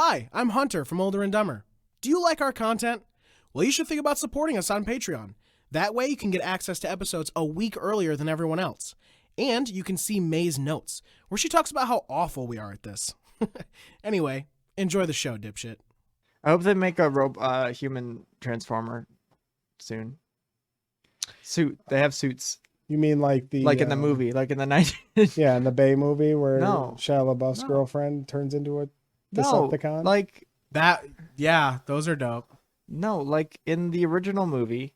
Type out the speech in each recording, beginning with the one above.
Hi, I'm Hunter from OlderNDumber. Do you like our content? Well, you should think about supporting us on Patreon. That way you can get access to episodes a week earlier than everyone else. And you can see May's notes, where she talks about how awful we are at this. Anyway, enjoy the show, dipshit. I hope they make a human transformer soon. They have suits. You mean like in the movie, like in the 90s? Yeah, in the Bay movie where No. Shia LaBeouf's girlfriend turns into a Decepticon? like That, yeah, those are dope. no, like in the original movie,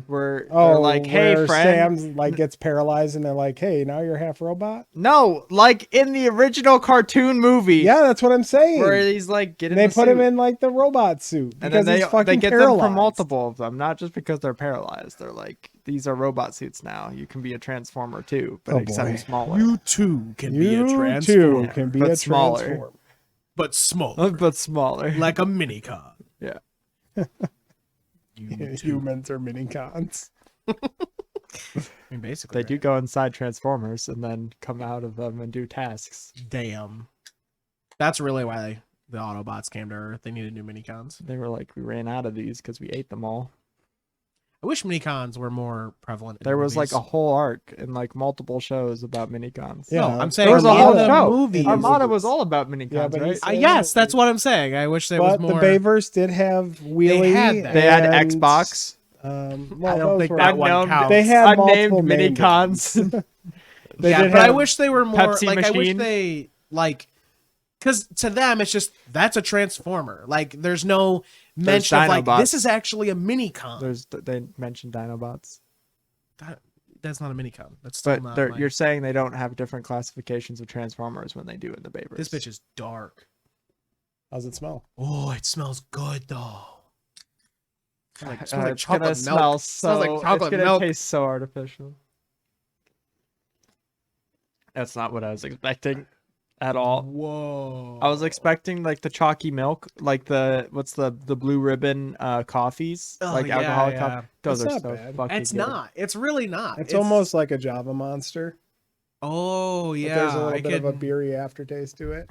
where Oh, they're like, "Hey, where friend." Sam's like gets paralyzed and they're like, "Hey, now you're half robot." No, like in the original cartoon movie. Yeah, that's what I'm saying. Where he's like getting. They the put him suit. in like the robot suit And because then he's fucking they get paralyzed. them for multiple of them, not just because they're paralyzed. They're like, these are robot suits now. You can be a transformer too, but except smaller. You too can be a You transformer. too can be but a smaller. transformer. But smaller. But smaller. Like a mini-con. Yeah. Humans are mini cons. I mean, basically. They do go inside Transformers and then come out of them and do tasks. Damn. That's really why the Autobots came to Earth. They needed new mini-cons. They were like, we ran out of these because we ate them all. I wish mini-cons were more prevalent. There was like a whole arc in like multiple shows about mini-cons. Yeah, No, I'm saying There was a in whole the show. movies. Armada was all about mini-cons, Yeah, but right? he's- Yes, that's what I'm saying. I wish there was But more. the Bayverse did have Wheelie. had that. They had and, Xbox. Well, I don't those think were- that one counts. They had unnamed multiple mini-cons. They Yeah, did but I have- wish they were more Pepsi like. I wish machine. they like, because to them it's just that's a transformer. Like there's no mention of like Dinobots. this is actually a mini-con. They mentioned Dinobots. That's not a mini-con. That's still But not. they're, Like, you're saying they don't have different classifications of Transformers when they do in the Bayverse. this bitch is dark. How's it smell? Oh, it smells good though. It smells like It's chocolate gonna milk. smell Smells like so. chocolate It's gonna milk. taste so artificial. That's not what I was expecting at all. Whoa. I was expecting like the chalky milk, like the blue ribbon coffees, Oh, like yeah, alcoholic yeah. coffee. Those It's are not so bad. fucking It's good. not. It's really not. It's almost like a Java Monster. Oh But yeah. there's a little I bit of a could- beery aftertaste to it.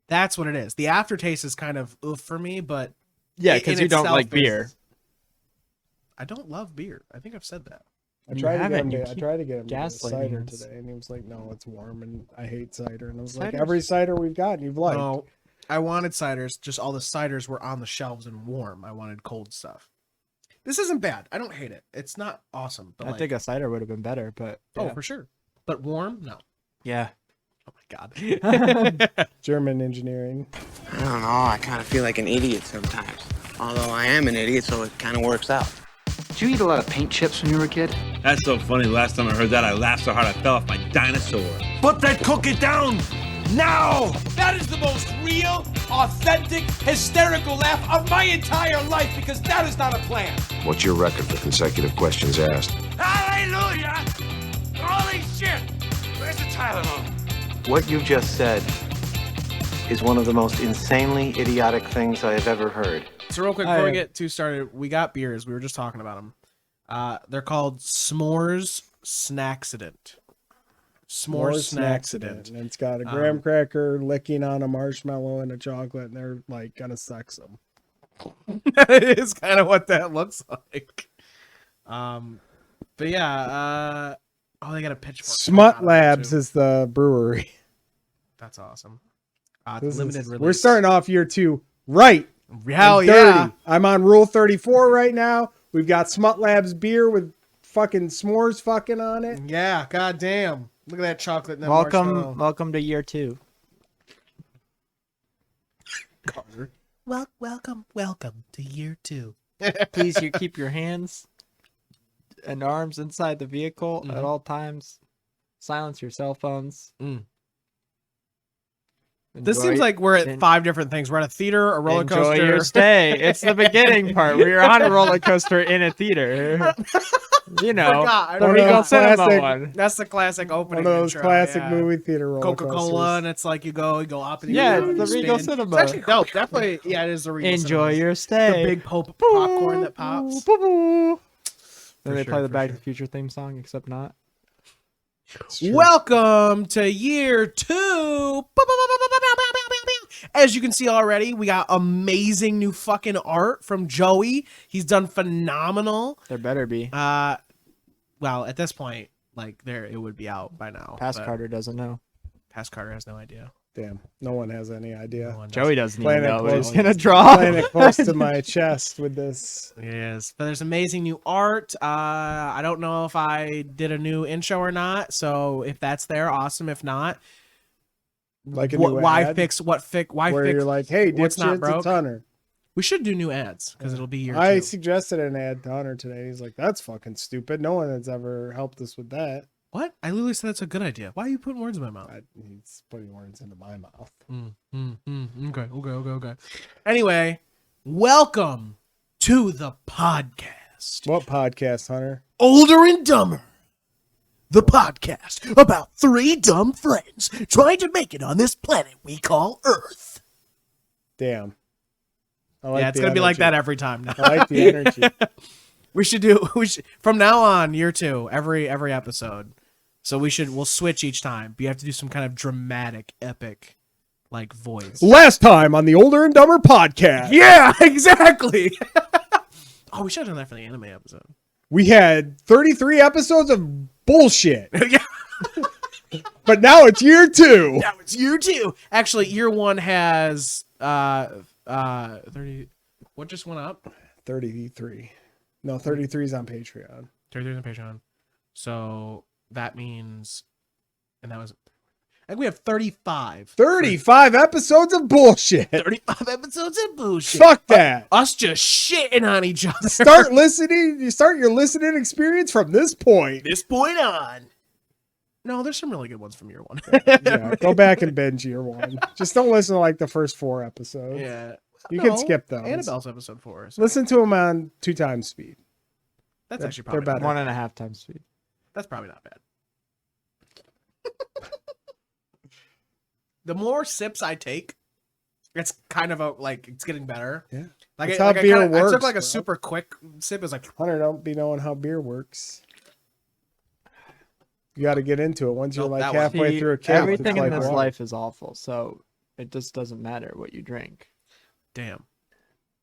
That's what it is. The aftertaste is kind of oof for me, but Yeah, in because you don't itself like is- beer. I don't love beer. I think I've said that. I You tried to get haven't. him You to, I keep tried to get him to get gaslighting cider us. today, and he was like, "No, it's warm, and I hate cider." And I was like, Cider's- "Every cider we've gotten, you've liked." No, I wanted ciders. Just all the ciders were on the shelves and warm. I wanted cold stuff. This isn't bad. I don't hate it. It's not awesome. But I like, think a cider would have been better, but oh, yeah. for sure. But warm? No. yeah. Oh my god. German engineering. I don't know, I kind of feel like an idiot sometimes. Although I am an idiot, so it kind of works out. Did you eat a lot of paint chips when you were a kid? That's so funny. Last time I heard that, I laughed so hard I fell off my dinosaur. Put that cookie down now! That is the most real, authentic, hysterical laugh of my entire life because that is not a plan. What's your record for consecutive questions asked? Hallelujah! Holy shit! Where's the Tylenol? What you just said is one of the most insanely idiotic things I have ever heard. So real quick, before we get too started, we got beers. We were just talking about them. They're called S'mores Snacksident. S'mores Snacksident. And it's got a graham cracker licking on a marshmallow and a chocolate, and they're like gonna sex them. It is kind of what that looks like. But yeah, oh, they got a pitchfork. Smut Labs is the brewery. That's awesome. It's limited release. We're starting off year 2 right. Hell and yeah. 30. I'm on rule 34 right now. We've got Smut Labs beer with fucking s'mores fucking on it. Yeah, goddamn. Look at that chocolate. And that marshmallow. Welcome to year 2. Carter. Welcome to year 2. Please, you keep your hands and arms inside the vehicle at all times. Silence your cell phones. This Enjoy- seems like we're at en- 5 different things. We're at a theater, a roller Enjoy coaster. your stay. It's the beginning part where you're on a roller coaster in a theater. You know, I the forgot. Regal Cinema Classic- one. That's the classic One opening. of those intro, classic yeah. movie theater roller Coca-Cola, coasters. and it's like you go up and Yeah, you it's the Regal spin. Cinema. It's actually dope. Definitely, yeah, it is the Regal Enjoy Cinema. your The stay. big popcorn that pops. Then For they sure, play the for Back sure. to the Future theme song, except not. Welcome to year 2. As you can see already, we got amazing new fucking art from Joey. He's done phenomenal. There better be. Well, at this point, like it would be out by now. Past but Carter doesn't know. Past Carter has no idea. Damn, no one has any idea. No one Joey does. doesn't Playing even it know what he's close. gonna draw. Playing it close to my chest with this. Yes, but there's amazing new art. I don't know if I did a new intro or not, so if that's there, awesome. If not, Like a what, new why ad fix what fix why where fix you're like, hey, what's not dipshits, broke? it's Hunter. We should do new ads because it'll be year I two. suggested an ad to Hunter today. He's like, that's fucking stupid. No one has ever helped us with that. What? I literally said that's a good idea. Why are you putting words in my mouth? He's putting words into my mouth. Okay. Anyway, welcome to the podcast. What podcast, Hunter? Older and Dumber. The podcast about three dumb friends trying to make it on this planet we call Earth. Damn. I like Yeah, it's the going to be like energy. that every time now. I like the energy. we should from now on, year two, every episode. So we'll switch each time. But you have to do some kind of dramatic, epic, like voice. Last time on the Older and Dumber podcast, Yeah, exactly. Oh, we should have done that for the anime episode. we had 33 episodes of bullshit. Yeah. But now it's year 2. Now it's year 2. Actually, year 1 has 30. What just went up? 33. No, 33 is on Patreon. 33 on Patreon. So that means, and that was, I think we have 35. 35 episodes of bullshit. 35 episodes of bullshit. Fuck that. Us just shitting on each other. Start listening. You start your listening experience from this point. This point on. No, there's some really good ones from year 1. Yeah, go back and binge year 1. Just don't listen to like the first 4 episodes. Yeah. You can skip those. Annabelle's episode 4. So Listen to them on 2 times speed. that's actually they're probably better. 1.5 times speed. That's probably not bad. The more sips I take, it's kind of it's getting better. Yeah. Like, That's how beer I works, took like a bro. super quick sip. It was like, Hunter don't be knowing how beer works. You got to get into it. Once you're Nope, like that one. halfway See, through a can, everything it's in like this water. life is awful, so it just doesn't matter what you drink. damn.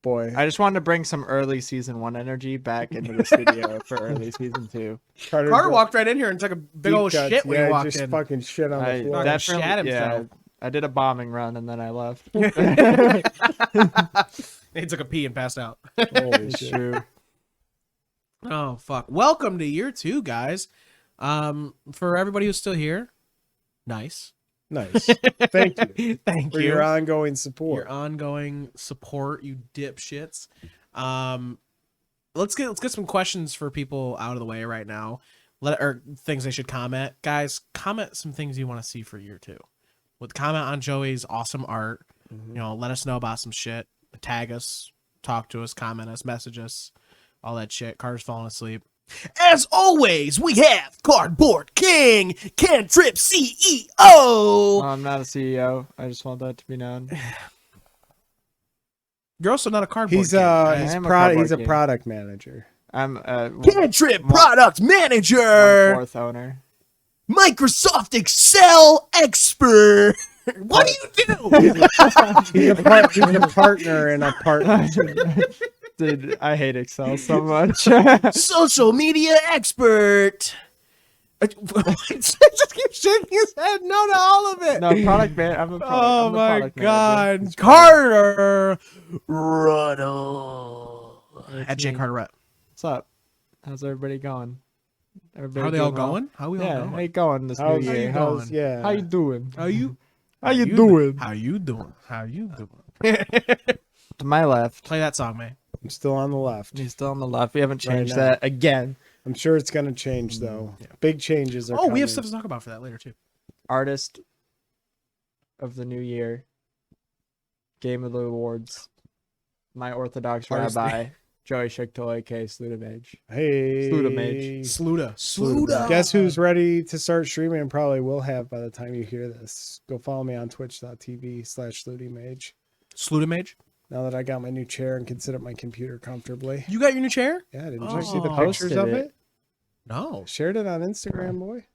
Boy, I just wanted to bring some early season 1 energy back into the studio for early season 2. Carter Carter walked right in here and took a big old deep cuts. shit when Yeah, he walked just in. fucking shit on I the floor. Fucking shat himself. I did a bombing run and then I left. He took a pee and passed out. Holy It's shit. true. Oh fuck! Welcome to year 2, guys. For everybody who's still here, nice. Nice. Thank you Thank for you. your ongoing support. Your ongoing support, you dipshits. Let's get some questions for people out of the way right now. Or things they should comment. Guys, comment some things you want to see for year 2. With comment on Joey's awesome art. Mm-hmm. You know, let us know about some shit. Tag us, talk to us, comment us, message us, all that shit. Carter's falling asleep. As always, we have Cardboard King, Cantrip CEO. No, I'm not a CEO. I just want that to be known. You're also not a cardboard He's king. I he's am a product. cardboard He's a king. product manager. I'm Cantrip one- product manager, 1/4 owner. Microsoft Excel expert. What do you do? He's a partner in a partnership. Dude, I hate Excel so much. Social media expert. Just keep shaking his head no to all of it. No, product man. I'm a product. Oh I'm the my product god. manager. Carter Ruttle. At Jake Carter Rutt. What's up? How's everybody going? Everybody How are they all doing well? going? How are we all Yeah, going? how you going this How's, new year? how's yeah? How you doing? How you? How you doing? How you doing? How you doing? To my left. Play that song, man. I'm still on the left. He's still on the left. We haven't Right changed now. that again. I'm sure it's gonna change though. Big changes are. Oh, we have coming. stuff to talk about for that later too. Artist of the new year. Game of the awards. My Orthodox Artist- rabbi, Joey Schichtel, aka Slutamage. Hey, Slutamage. Sluda. Guess who's ready to start streaming and probably will have by the time you hear this. Go follow me on twitch.tv/SlutyMage. Slutamage? Now that I got my new chair and can sit at my computer comfortably. You got your new chair? Yeah, didn't you see the Oh. pictures of Posted it? No. Shared it on Instagram, boy.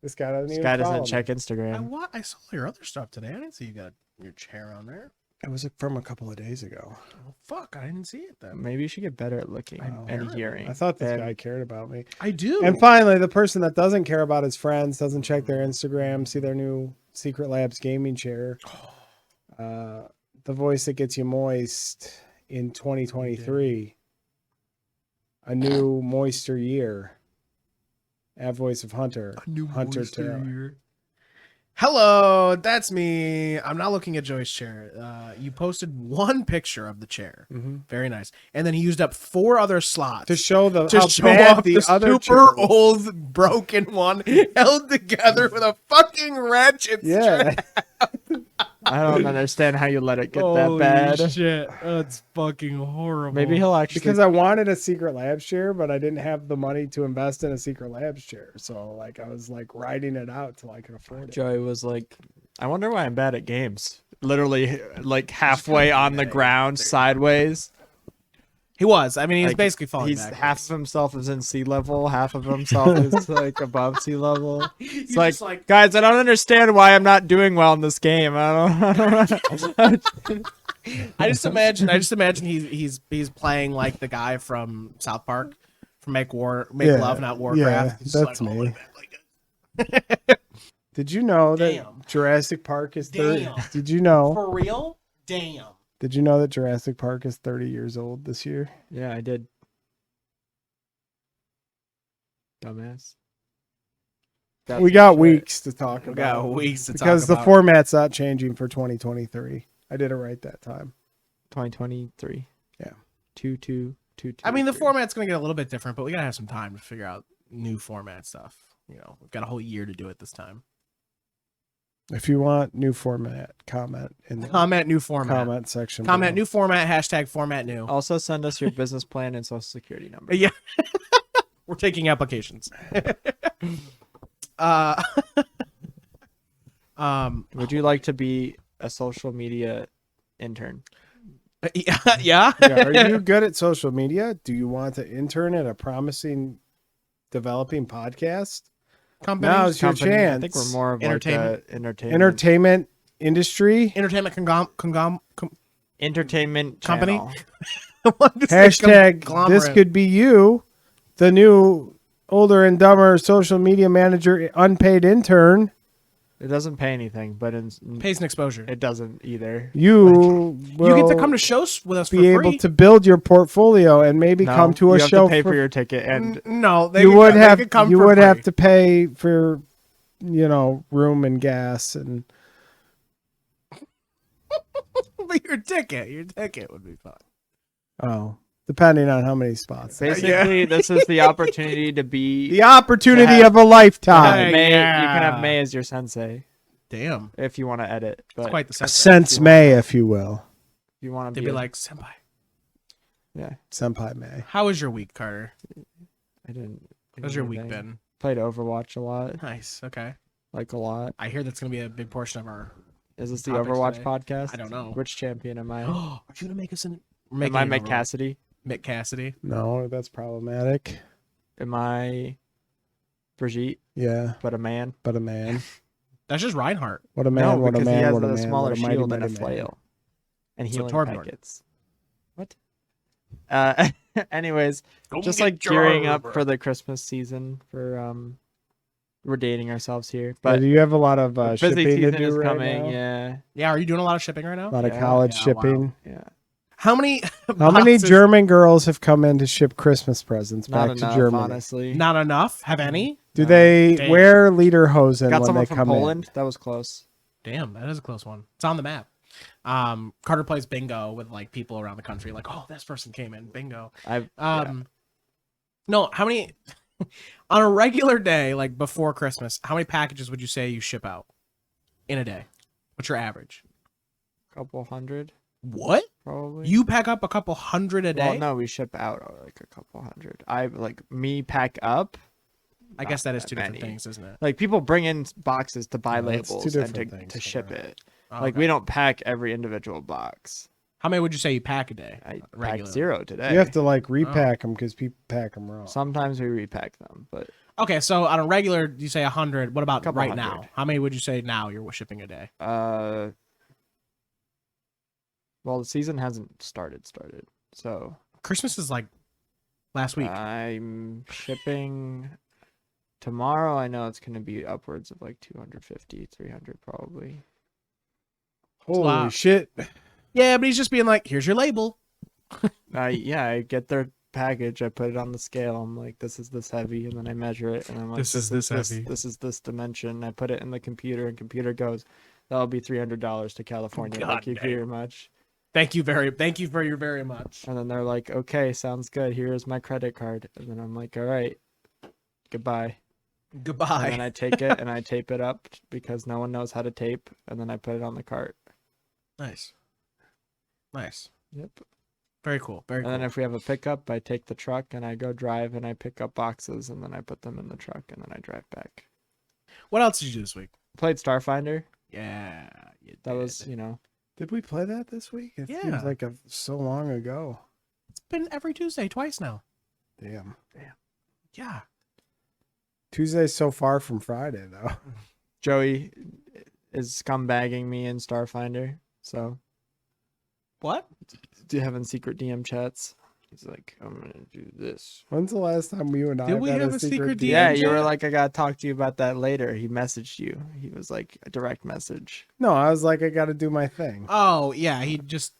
This guy doesn't This even guy follow doesn't me. check Instagram. I saw your other stuff today. I didn't see you got your chair on there. It was from a couple of days ago. Oh, fuck, I didn't see it then. Maybe you should get better at looking and hearing. I thought this And guy cared about me. I do. And finally, the person that doesn't care about his friends, doesn't check their Instagram, see their new Secret Labs gaming chair, the voice that gets you moist in 2023, a new moisture year. That voice of Hunter. Hunter Taylor. Hello, that's me. I'm not looking at Joy's chair. You posted one picture of the chair. Very nice. And then he used up 4 other slots To show the to how show bad off the the other super chair was. old broken one held together with a fucking ratchet Yeah. I don't understand how you let it get Holy that bad. shit. That's fucking horrible. Maybe he'll actually. Because I wanted a Secret Labs chair, but I didn't have the money to invest in a Secret Labs chair. So like I was like riding it out till I could afford it. Joey was like, I wonder why I'm bad at games. Literally, like halfway on the ground, sideways. He was. I mean, he's Like, basically falling He's backwards. half of himself is in sea level, half of himself is like above sea level. It's He's like, just like- guys, I don't understand why I'm not doing well in this game. I don't. I just imagine he's playing like the guy from South Park from Make Love, not Warcraft. Yeah, He's just that's like, me. "Oh, like Did you know that Damn. Jurassic Park is 30? Damn. Did you know? For real? Damn. Did you know that Jurassic Park is 30 years old this year? Yeah, I did. Dumbass. We got weeks to talk about. We got weeks to because talk the about. format's not changing for 2023. I did it right that time. 2023. Yeah. 2-2-2-2. I mean, the format's going to get a little bit different, but we got to have some time to figure out new format stuff. You know, we've got a whole year to do it this time. If you want new format, comment in the Comment new format. comment section. Comment below. new format, hashtag format new. Also, send us your business plan and social security number. Yeah. We're taking applications. Would you like to be a social media intern? Yeah. Yeah, are you good at social media? Do you want to intern at a promising developing podcast? Companies, Now's your Company? I chance. think we're more of Entertainment. like a entertainment Entertainment industry. entertainment entertainment Company? channel. Hashtag this conglomerate. could be you, the new Older and Dumber social media manager, unpaid intern. It doesn't pay anything, but pays an exposure. it doesn't either. You will You get to come to shows with us for be free. able to build your portfolio and maybe No, come to a you have show to pay for for your ticket, and No, they you could- would they have could come you for would free. have to pay for room and gas and But your ticket would be fun. depending on how many spots. basically, this is the opportunity to be. The opportunity to have- of a lifetime. Hey, May, yeah. You can have May as your sensei Damn, if you want to edit. But it's quite the sense. Sense May, if you will. if you want to They'd be, be like, senpai, yeah, Senpai May. how was your week, Carter? I didn't. How's your do week anything. been? Played Overwatch a lot, Nice. Okay. like a lot. I hear that's gonna be a big portion of our. Is this the Topics Overwatch today? podcast? I don't know. Which champion am I? Are you gonna make us an? Am I Mick Cassidy? Mick Cassidy. No, that's problematic. Am I Brigitte, Yeah, but a man? but a man. That's just Reinhardt. What a man, No, what a because man, he has what a a man, smaller what a mighty, shield and a mighty man. flail. And So healing Torbjorn. packets. What? Anyways, just get like gearing up your- for the Christmas season for we're dating ourselves here. But But do you have a lot of busy shipping to season do is right coming, now? yeah. Yeah. Are you doing a lot of shipping right now? A lot of Yeah, college yeah, wow. shipping. Yeah. How many? How many boxes- German girls have come in to ship Christmas presents Not back to enough, Germany? honestly. Not enough. Have any? Do they Dang. wear lederhosen Got when someone they from come Poland. That was close. Damn, that is a close one. It's on the map. Carter plays bingo with like people around the country. Like, oh, this person came in bingo. No, how many on a regular day, like before Christmas? How many packages would you say you ship out in a day? What's your average? Couple hundred, What? probably. You pack up a couple hundred a day? Well, no, we ship out like a couple hundred. I like me pack up. I guess that is two that different many. things, isn't it? Like people bring in boxes to buy No, it's two labels and different to things, ship Connor. it. Oh, Like okay. we don't pack every individual box. How many would you say you pack a day? I regularly? packed 0 today. in? You have to like repack them because people pack them wrong. Sometimes we repack them, but Okay, so on a regular, you say 100. What about Couple right hundred. now? How many would you say now you're shipping a day? Well, the season hasn't started, so Christmas is like last week. I'm shipping tomorrow. I know it's going to be upwards of like 250, 300 probably. Holy lot. shit. Yeah, but he's just being like, here's your label. Yeah, I get their package, I put it on the scale. I'm like, this is this heavy, and then I measure it, and I'm like, This is this heavy. This is this dimension. I put it in the computer, and computer goes, that'll be $300 to California. God Thank you damn. very much. Thank you for your very much. And then they're like, okay, sounds good. Here's my credit card. And then I'm like, all right, goodbye. Goodbye. And then I take it and I tape it up because no one knows how to tape. And then I put it on the cart. Nice. Yep. Very cool. Very And cool. then if we have a pickup, I take the truck and I go drive and I pick up boxes and then I put them in the truck and then I drive back. What else did you do this week? Played Starfinder. Yeah, That was, you know, Did we play that this week? It Yeah. seems like so long ago. It's been every Tuesday, twice now. Damn. Yeah. Tuesday's so far from Friday, though. Joey is scumbagging me in Starfinder. So, What? do you have in secret DM chats? He's like, I'm going to do this. When's the last time you and I Did we had have a a secret secret DM? Yeah, DM you were chat? like, I got to talk to you about that later. He messaged you. He was like, a direct message. No, I was like, I got to do my thing. Oh, yeah, he just...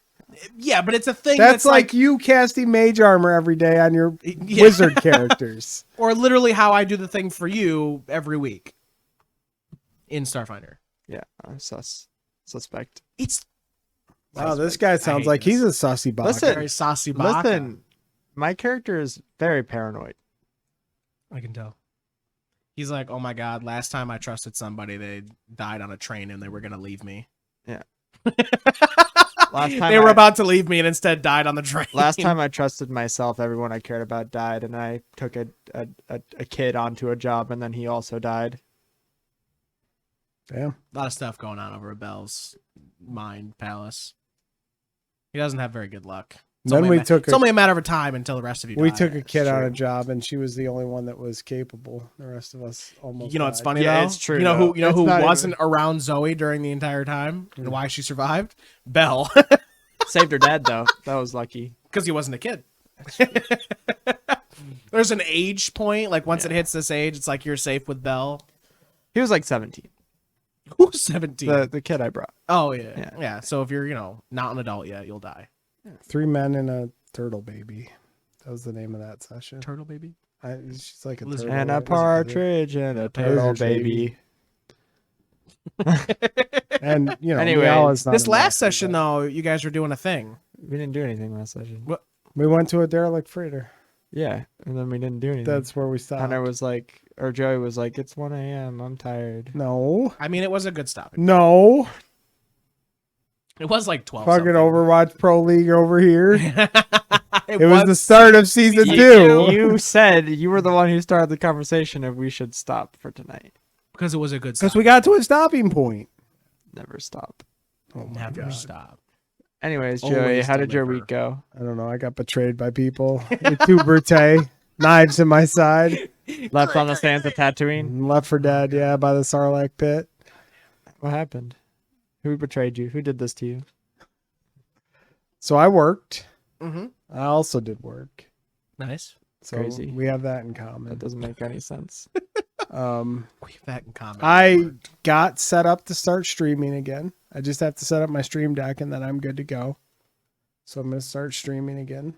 Yeah, but it's a thing That's like you casting mage armor every day on your Yeah. wizard characters. Or literally how I do the thing for you every week in Starfinder. Yeah, suspect. It's Wow, this guy sounds like he's a sussy bot. Listen, very saucy baka. Listen, my character is very paranoid. I can tell. He's like, oh my god, last time I trusted somebody, they died on a train and they were going to leave me. Yeah. Last time They were about to leave me and instead died on the train. Last time I trusted myself, everyone I cared about died, and I took a kid onto a job, and then he also died. Damn. A lot of stuff going on over at Bell's mind palace. He doesn't have very good luck. Then we took it's only a matter of time until the rest of you We die. took a kid on true. a job, and she was the only one that was capable. The rest of us almost. You know what's died. funny Yeah, though? it's true, You know though. who It's not wasn't around Zoe during the entire time and why she survived? Bell. Saved her dad though. That was lucky. Because he wasn't a kid. There's an age point. Like once it hits this age, it's like you're safe with Bell. He was like 17. Who's 17? The kid I brought. Oh yeah. Yeah. Yeah. So if you're, not an adult yet, you'll die. 3 men and a turtle baby. That was the name of that session. Turtle baby. She's like a Lizard. turtle. And a right? partridge and a turtle Lizard baby. baby. And Anyway, Meow is not This in last that, session but though, you guys were doing a thing. We didn't do anything last session. we went to a derelict freighter. Yeah, and then we didn't do anything. That's where we stopped. Hunter was like, or Joey was like, it's 1 a.m. I'm tired. No, I mean, it was a good stop. no, It was like 12. fucking Overwatch Pro League over here. it It was the start of season 2. You said you were the one who started the conversation if we should stop for tonight. because it was a good stop. Because we got to a stopping point. Never stop. Oh my Never God. stop. Anyways, Joey, Always how did your deliver. week go? I don't know. I got betrayed by people. Too brute. Knives in my side. Left on the sands of Tatooine. Left for dead. Yeah, by the Sarlacc pit. What happened? Who betrayed you? Who did this to you? So I worked. Mm-hmm. I also did work. Nice. So Crazy. we have that in That common. doesn't make any sense. We have that in common. I got set up to start streaming again. I just have to set up my stream deck and then I'm good to go. So I'm going to start streaming again.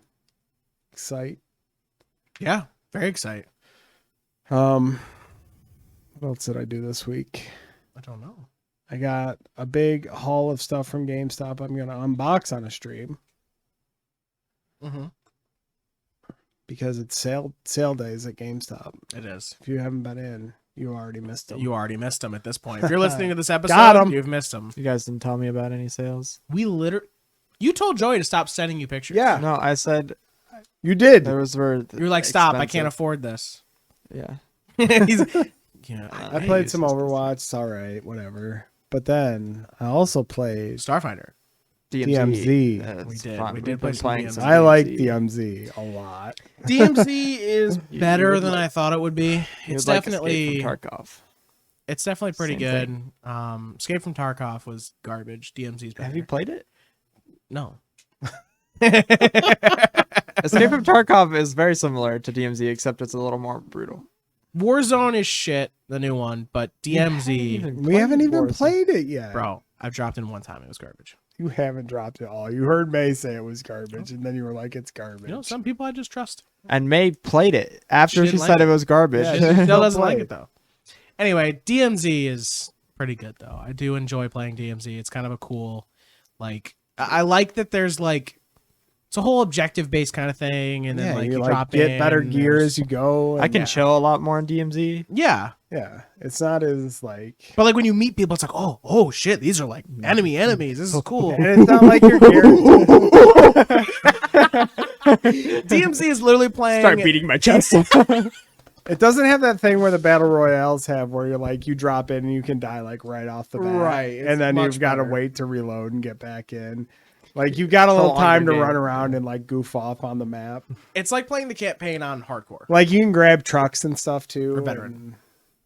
Excite. Yeah. Very excited. What else did I do this week? I don't know. I got a big haul of stuff from GameStop I'm going to unbox on a stream Mm-hmm. because it's sale days at GameStop. It is. If you haven't been in, you already missed them. You already missed them at this point. If you're listening to this Got episode, 'em. you've missed them. You guys didn't tell me about any sales. You told Joey to stop sending you pictures. Yeah, No, I said you did. there was were. You're like, stop. I expensive. can't afford this. Yeah. He's, yeah, I played some Overwatch. It's all right, whatever. But then I also played Starfinder. DMZ. It's We did. fun. We We've did play been some playing DMZ. some I like DMZ. DMZ a lot. DMZ is You better would than like- I thought it would be. You It's would like definitely Escape from Tarkov. it's definitely pretty Same good. Escape from Tarkov was garbage. DMZ's better. Have you played it? No. Escape from Tarkov is very similar to DMZ, except it's a little more brutal. Warzone is shit, the new one, but DMZ, We haven't even Warzone. played it yet. bro, I've dropped in one time. It was garbage. You haven't dropped it all. You heard May say it was garbage, and then you were like, it's garbage. You know, some people I just trust. And May played it after She she, didn't like said it. it was garbage. Yeah, She she- still Don't doesn't like play. it though. Anyway, DMZ is pretty good though. I do enjoy playing DMZ. It's kind of a cool, like, I like that there's like, it's a whole objective based kind of thing, and then Yeah, like you you like drop get in, better and gear there's- as you go. I and- can chill a lot more in DMZ. Yeah, Yeah, it's not as like. but like when you meet people, it's like, oh shit, these are like enemies. This is cool. And it's not like your character. DMZ is literally playing. beating my chest. It doesn't have that thing where the battle royales have, where you're like you drop in and you can die like right off the bat, Right, it's and then much you've got to better. wait to reload and get back in. Like you've got a little So time to Hunger run Games. around and like goof off on the map. It's like playing the campaign on hardcore. Like you can grab trucks and stuff too, Or veteran. and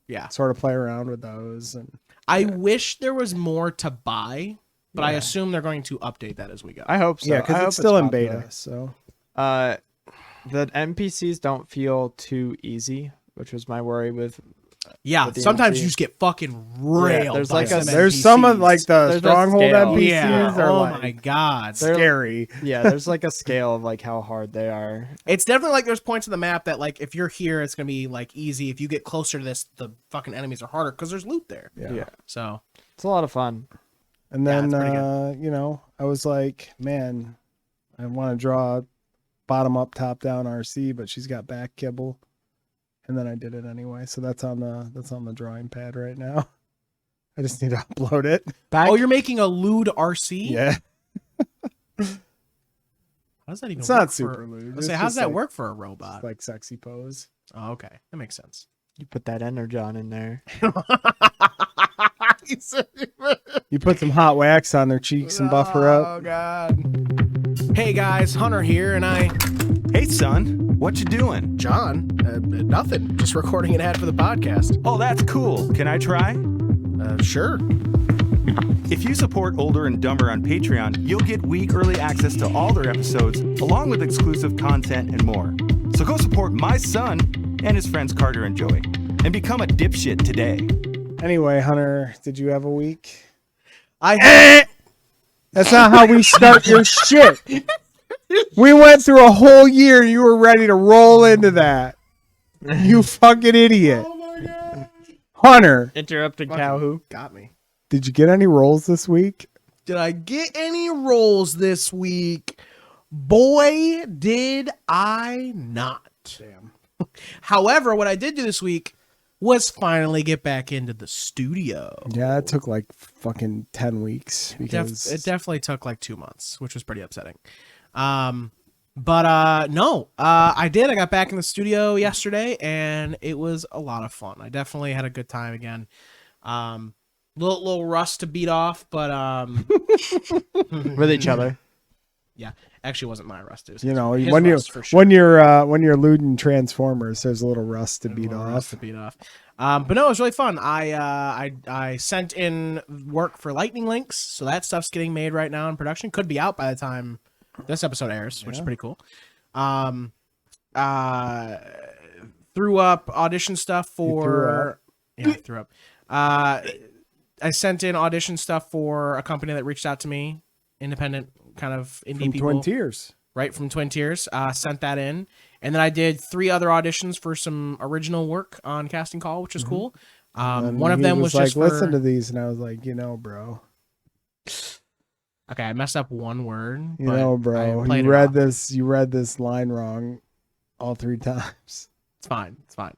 Yeah, sort of play around with those. And I wish there was more to buy, but I Yeah. assume they're going to update that as we go. I hope so. yeah, I because hope it's still in popular. beta. So The NPCs don't feel too easy, which was my worry with. Yeah, with the sometimes NPC. you just get fucking railed. there's by like a- some there's some of NPCs. like the There's a stronghold scale. NPCs yeah. are Oh like my god. scary. Yeah, there's like a scale of like how hard they are. It's definitely like there's points in the map that like if you're here, it's gonna be like easy. If you get closer to this, the fucking enemies are harder because there's loot there. Yeah. So It's a lot of fun. And Yeah, then, it's pretty you know, I was like, man, I want to draw bottom up, top down RC, but she's got back kibble. And then I did it anyway. So that's on the drawing pad right now. I just need to upload it. oh, you're making a lewd RC? Yeah. How does that even? It's work not for- super lewd. I was It's say, how does just that like- work for a robot? Like sexy pose. Oh, okay, that makes sense. You put that energon in there. You put some hot wax on their cheeks and buff her up. Oh god. Hey guys, Hunter here, and Hey, son, what you doing? John. Nothing. Just recording an ad for the podcast. Oh, that's cool. Can I try? Sure. If you support Older and Dumber on Patreon, you'll get week early access to all their episodes, along with exclusive content and more. So go support my son and his friends Carter and Joey, and become a dipshit today. Anyway, Hunter, did you have a week? That's not how we start your shit. We went through a whole year and you were ready to roll into that. You fucking idiot. Oh my god. Hunter. Interrupted Cowhoo. Got me. Did you get any rolls this week? Did I get any rolls this week? Boy, did I not. Damn. However, what I did do this week was finally get back into the studio. Yeah, it took like fucking 10 weeks because It definitely took like 2 months, which was pretty upsetting. No, I did. I got back in the studio yesterday, and it was a lot of fun. I definitely had a good time again. Little rust to beat off, but With each other. yeah, actually wasn't my rust. It was you know his when you're rust for sure. when you're looting Transformers, there's a little rust to beat Little rust off. to beat off. But no, it was really fun. I sent in work for Lightning Links, so that stuff's getting made right now in production. Could be out by the time this episode airs, which is pretty cool. Threw up audition stuff for. Yeah, I threw up. I sent in audition stuff for a company that reached out to me, independent kind of indie From people. Twin Tiers. Right, from Twin Tiers. Sent that in. And then I did 3 other auditions for some original work on Casting Call, which is cool. And One of he them was like, just listen for... to these, and I was like, bro. Okay, I messed up one word. You but know, I bro, played you it read off. this. You read this line wrong, all 3 times. It's fine. It's fine.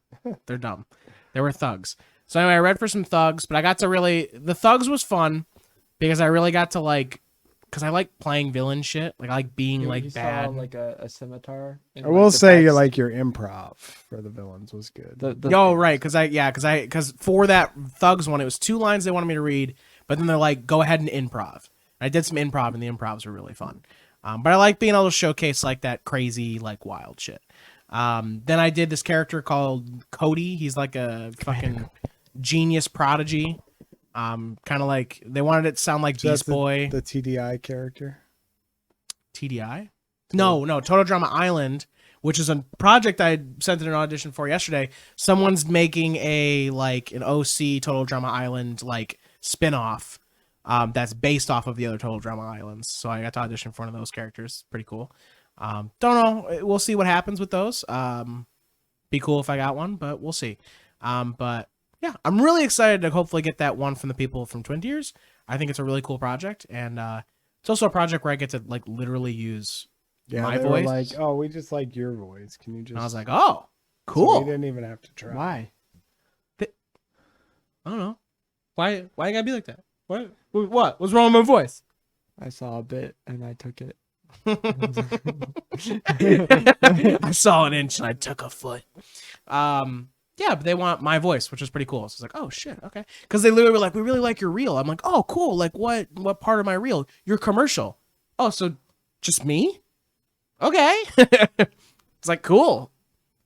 They're dumb. They were thugs. So anyway, I read for some thugs, but I got to really... The thugs was fun because I really got to like... Because I like playing villain shit. Like I like being like bad. Saw, like a scimitar. I will say, like your improv for the villains was good. Oh, right, because for that thugs one, it was 2 lines they wanted me to read, but then they're like, go ahead and improv. I did some improv, and the improvs were really fun. But I like being able to showcase like that crazy, like wild shit. Then I did this character called Cody. He's like a fucking genius prodigy. Kind of like they wanted it to sound like Beast Boy. The TDI character. TDI? No, Total Drama Island, which is a project I sent in an audition for yesterday. Someone's making an OC Total Drama Island like spin-off that's based off of the other Total Drama Islands. So I got to audition for one of those characters. Pretty cool. Don't know. We'll see what happens with those. Be cool if I got one, but we'll see. But yeah, I'm really excited to hopefully get that one from the people from Twin Tiers. I think it's a really cool project, and it's also a project where I get to like literally use my they voice. were like, oh, we just like your voice. Can you just? And I was like, oh, cool. So we didn't even have to try. Why? I don't know. Why you gotta be like that? What? What's wrong with my voice? I saw a bit and I took it. I saw an inch and I took a foot. Yeah, but they want my voice, which is pretty cool. So it's like, oh shit, okay. Because they literally were like, we really like your reel. I'm like, oh cool. Like what part of my reel? Your commercial. Oh, so just me? Okay. It's like cool.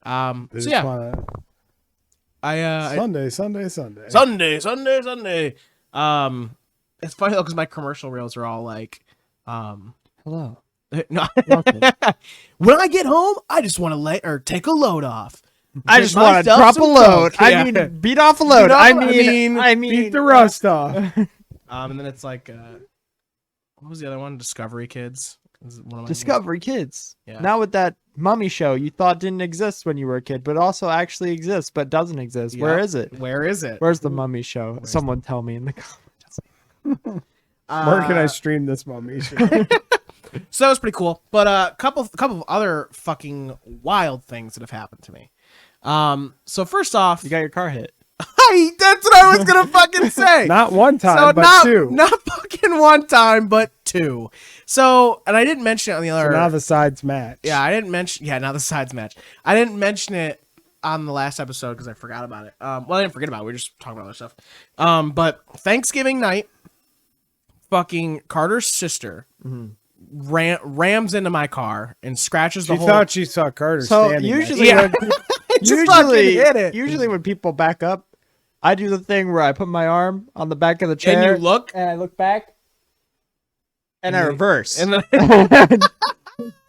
So yeah. Sunday. It's funny though because my commercial reels are all like, hello. No. When I get home, I just want to take a load off. I just want to drop a load. Coke. Yeah. I mean, beat off a load. I mean, beat the rust off. And then it's like, what was the other one? Discovery Kids. Discovery Kids. Yeah. Now with that mummy show you thought didn't exist when you were a kid, but also actually exists, but doesn't exist. Yep. Where is it? Where is it? Where's the mummy show? Someone tell me in the comments. Where can I stream this mummy show? So that was pretty cool. But a couple of other fucking wild things that have happened to me. So first off, You got your car hit. that's what I was gonna fucking say. Not one time, but two. Not fucking one time, but two. So, and I didn't mention it on the other. So now the sides match. Yeah, I didn't mention. Yeah, now the sides match. I didn't mention it on the last episode because I forgot about it. Well, I didn't forget about it. We were just talking about other stuff. But Thanksgiving night, fucking Carter's sister rams into my car and scratches the whole. She thought she saw Carter So standing usually, there. usually when people back up, I do the thing where I put my arm on the back of the chair and you look, and I look back, and I reverse. And then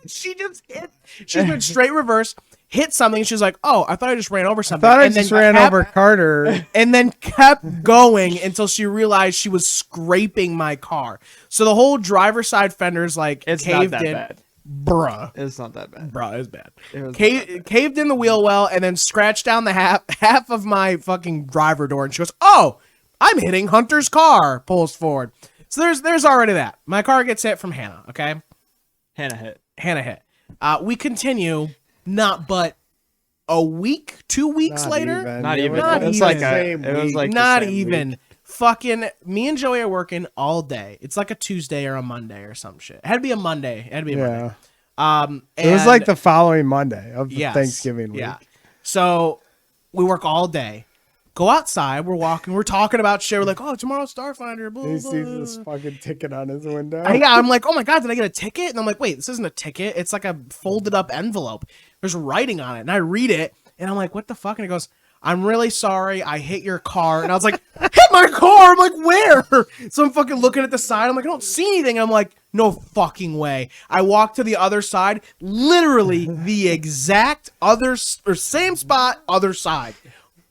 she just hit. She went straight reverse, hit something. And she was like, "Oh, I thought I just ran over something." I thought I and just then ran over Carter. And then kept going until she realized she was scraping my car. So the whole driver's side fender's like It's caved not that in. bad. Bruh. It's not that bad. Bruh, it was bad. It was Caved in the wheel well and then scratched down the half of my fucking driver door. And she goes, "Oh, I'm hitting Hunter's car." Pulls forward. So there's already that. My car gets hit from Hannah, okay? Hannah hit. We continue, not but a week, 2 weeks later. Not even. Not It was even. like it was like the Not same even. week. Fucking me and Joey are working all day. It's like a Tuesday or a Monday or some shit. It had to be a Monday. Monday. It was like the following Monday of the Yes. Thanksgiving week. Yeah. So we work all day. Go outside. We're walking. We're talking about shit. We're like, oh, tomorrow's Starfinder. Blah, He blah, sees blah. this fucking ticket on his window. Yeah, I'm like, oh my God, did I get a ticket? And I'm like, wait, this isn't a ticket. It's like a folded up envelope. There's writing on it. And I read it and I'm like, what the fuck? And it goes, I'm really sorry. I hit your car. And I was like, hit my car? I'm like, where? So I'm fucking looking at the side. I'm like, I don't see anything. And I'm like, no fucking way. I walk to the other side, literally the exact same spot, other side.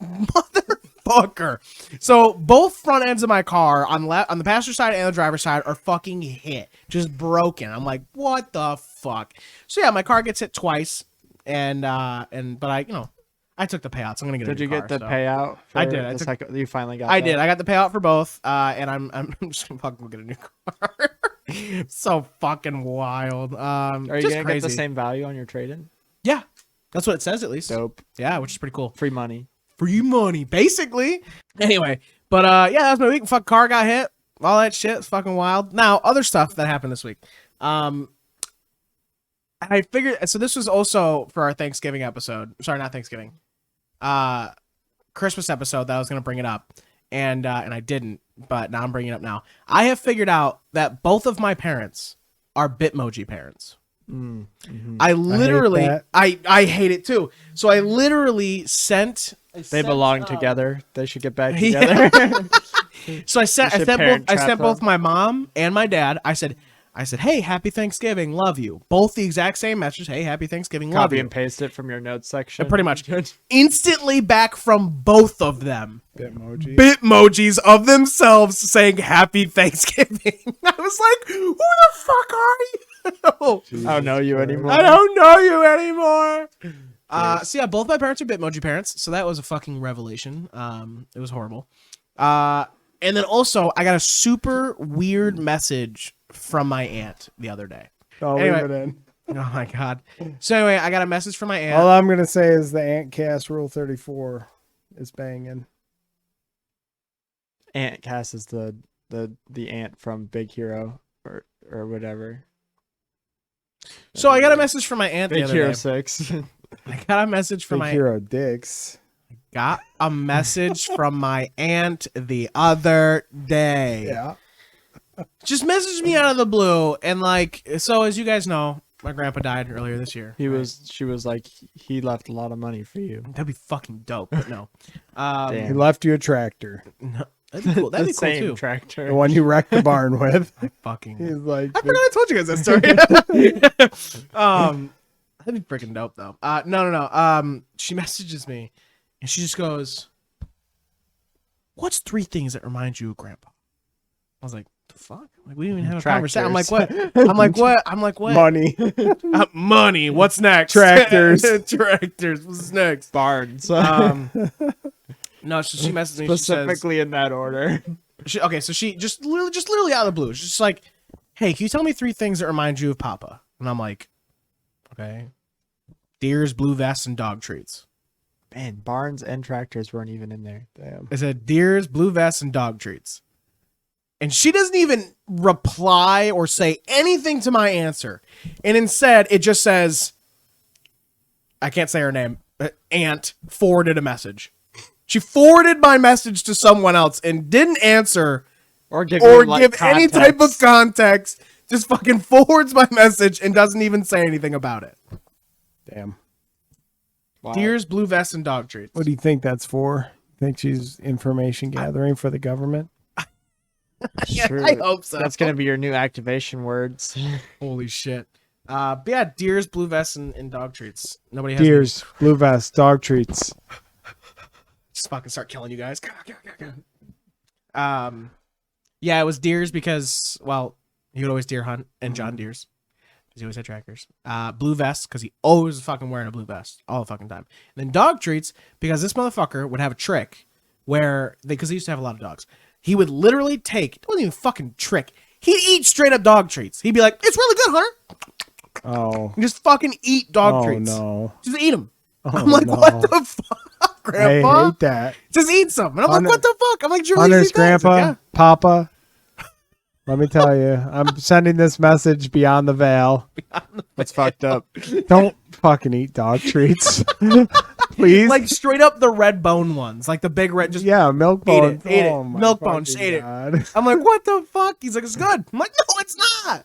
Motherfucker. So both front ends of my car on the passenger side and the driver's side are fucking hit, just broken. I'm like, what the fuck? So yeah, my car gets hit twice, but I took the payout. So I'm gonna get. Did you get the payout? I did. You finally got. I did. I got the payout for both, and I'm just gonna fucking get a new car. So fucking wild. Are you just gonna crazy. get the same value on your trade-in? Yeah, that's what it says at least. Dope. Yeah, which is pretty cool. Free money. Free money, basically. Anyway, but yeah, that was my week. Fuck, car got hit. All that shit. It's fucking wild. Now, other stuff that happened this week. I figured. So this was also for our Thanksgiving episode. Sorry, not Thanksgiving. Christmas episode that I was gonna bring it up. and I didn't, but now I'm bringing it up now. I have figured out that both of my parents are Bitmoji parents. I literally, I hate it too. So I literally sent. They belong together. They should get back together. So I sent both my mom and my dad. I said, hey, happy Thanksgiving, love you. Both the exact same message. Hey, happy Thanksgiving, love you. Copy and paste it from your notes section. Pretty much. Instantly back from both of them. Bitmojis of themselves saying happy Thanksgiving. I was like, who the fuck are you? I don't know you anymore. I don't know you anymore. So yeah, both my parents are Bitmoji parents, so that was a fucking revelation. It was horrible. And then also, I got a super weird message from my aunt the other day. I'll leave it in. Oh my god. So anyway, I got a message from my aunt. All I'm gonna say is the Ant Cast Rule 34 is banging. Ant Cast is the ant from Big Hero or whatever. So I got a message from my aunt the Big other Hero day. 6. I got a message from Big Hero Dicks. Got a message from my aunt the other day. Yeah. Just messaged me out of the blue, and like, so as you guys know, my grandpa died earlier this year. She was like, he left a lot of money for you. That'd be fucking dope, but no. He left you a tractor. No, that'd be cool. That'd The be cool same too. tractor. The one you wrecked the barn with. Fucking. He's like, I forgot I told you guys that story. That'd be freaking dope though. No. She messages me, and she just goes, "What's 3 things that remind you of Grandpa?" I was like, "The fuck? Like, we didn't even have a conversation." I'm like, "What?" I'm like, "What?" Money. Money. What's next? Tractors. Tractors. What's next? Barns. No, so she messaged me Specifically in that order. So she just literally out of the blue. She's just like, "Hey, can you tell me 3 things that remind you of Papa?" And I'm like, "Okay, deers, blue vests, and dog treats." Man, barns and tractors weren't even in there. Damn. It said deers, blue vests, and dog treats. And she doesn't even reply or say anything to my answer. And instead, it just says, I can't say her name, Aunt forwarded a message. She forwarded my message to someone else and didn't answer or give any type of context. Just fucking forwards my message and doesn't even say anything about it. Damn. Wow. Deers, blue vests, and dog treats. What do you think that's for? Think she's information gathering for the government? Sure. I hope so. That's going to be your new activation words. Holy shit. But yeah, deers, blue vests, and dog treats. Nobody has Deers, blue vests, dog treats. Just fucking start killing you guys. Yeah, it was deers because, well, he would always deer hunt, and John Deere's because he always had trackers. Blue vests because he always was fucking wearing a blue vest all the fucking time. And then dog treats because this motherfucker would have a trick where because he used to have a lot of dogs. He would literally take, it wasn't even a fucking trick. He'd eat straight up dog treats. He'd be like, "It's really good, Hunter." Oh. And just fucking eat dog treats. No. Just eat them. Oh, I'm like, no. "What the fuck, Grandpa?" I hate that. Just eat some. And I'm like, "What the fuck?" I'm like, "Julie, Hunter's grandpa, like, yeah. Papa. Let me tell you, I'm sending this message beyond the veil. That's fucked up. Don't fucking eat dog treats. Please. Like straight up the red bone ones. Like the big red, just milk bone. Eat it. Oh, my Milk bone, just fucking ate God. it. I'm like, "What the fuck?" He's like, "It's good." I'm like, "No, it's not."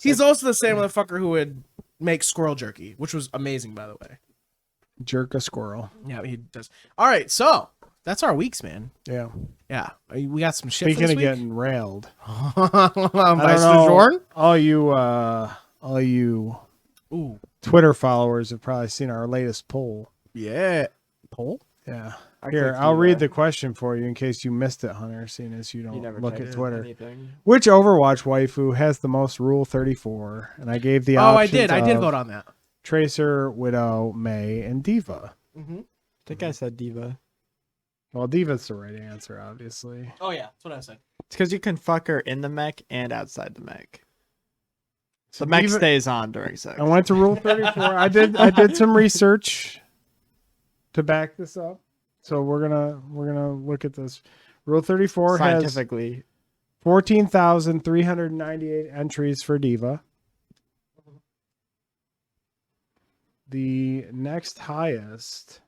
He's also the same motherfucker who would make squirrel jerky, which was amazing, by the way. Jerk a squirrel. Yeah, he does. All right, so that's our weeks, man. Yeah. Yeah, we got some shit. Speaking for of this getting railed, week? all you Ooh. Twitter followers have probably seen our latest poll. Yeah. Poll? Yeah. Here, I'll read the question for you in case you missed it, Hunter, seeing as you don't look at Twitter. Anything. Which Overwatch waifu has the most Rule 34? And I gave the options. I did vote on that. Tracer, Widow, May, and Diva. Mm-hmm. I think I said Diva. Well, Diva's the right answer, obviously. Oh, yeah. That's what I said. It's because you can fuck her in the mech and outside the mech. So The mech Diva, stays on during sex. I went to Rule 34. I did some research to back this up. So we're gonna look at this. Rule 34 has scientifically 14,398 entries for Diva. The next highest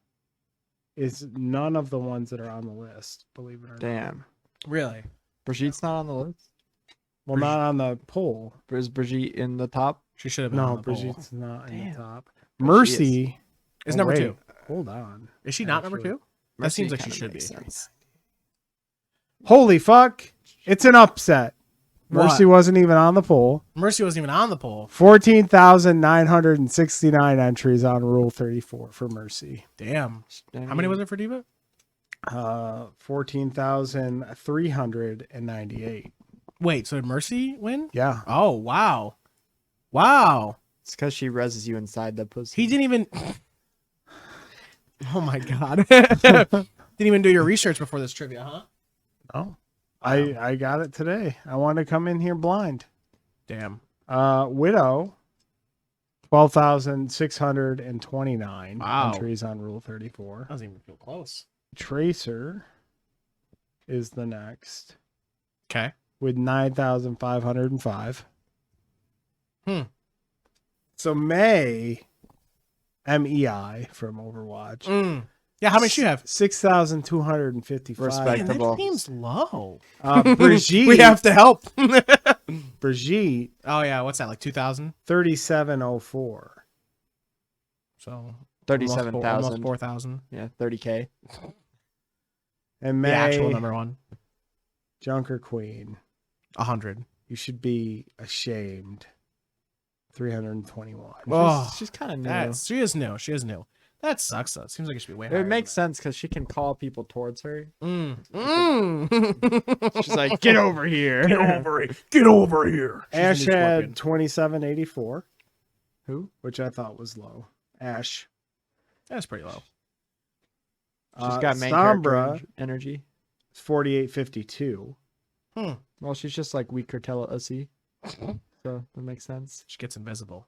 is none of the ones that are on the list, believe it or not. Damn. Really? Brigitte's not on the list. Well, not on the poll. Is Brigitte in the top? She should have been on No, the poll. Brigitte's not in Damn. the top. But she Mercy Is oh, number wait, 2. Hold on. Is she not number Actually. 2? That Mercy seems like she kinda should be. makes sense. Holy fuck. It's an upset. Mercy wasn't even on the poll. Mercy wasn't even on the poll. 14,969 entries on Rule 34 for Mercy. Damn. How many was it for Diva? 14,398. Wait, so did Mercy win? Yeah. Oh, wow. Wow. It's because she reses you inside the pussy. He didn't even... Oh, my God. Didn't even do your research before this trivia, huh? No. I got it today. I wanted to come in here blind. Damn. Widow, 12,629 Wow. entries on Rule 34. Doesn't even feel close. Tracer is the next Okay. with 9,505. Hmm. So MEI from Overwatch. Yeah, how many should you have? 6,255. Respectable. Man, that seems low. Brigitte. We have to help. Brigitte, Oh, yeah. What's that, like 2,000? 3,704. So 37,000. Almost 4,000. Yeah, 30K. And The actual MEI, number one. Junker Queen. 100. You should be ashamed. 321. Oh, She's kind of new. she is new. She is new. That sucks, though. It seems like it should be way It higher. would make sense because she can call people towards her. She's like, get over here. Get over it. Get over here. Ash She's the new had Scorpion. 2784, Who? which I thought was low. Ash. That's pretty low. She's got main Sombra character energy. is 4852. Well, she's just like weaker tele-ussy. So that makes sense. She gets invisible.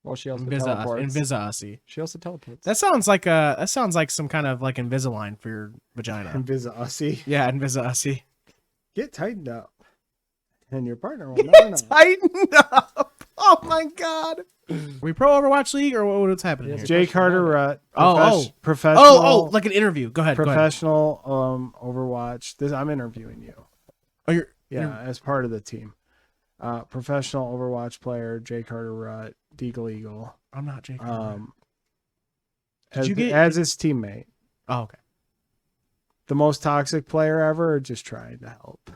Well, she also teleports. Invisa-ussy. She also teleports. That sounds like some kind of like Invisalign for your vagina. Invisa-ussy. Yeah, Invisa-ussy. Get tightened up. And your partner will never know. Tightened up. Oh my god. Are we pro Overwatch League or what's happening Yes. here? Jay Carter Rutt. Oh. Professional. Like an interview. Go ahead. Professional Overwatch. I'm interviewing you. Oh, you're As part of the team. Professional Overwatch player, Jay Carter Rutt, Deagle Eagle. I'm not Jay Carter. As as his teammate. Oh, okay. The most toxic player ever, or just trying to help?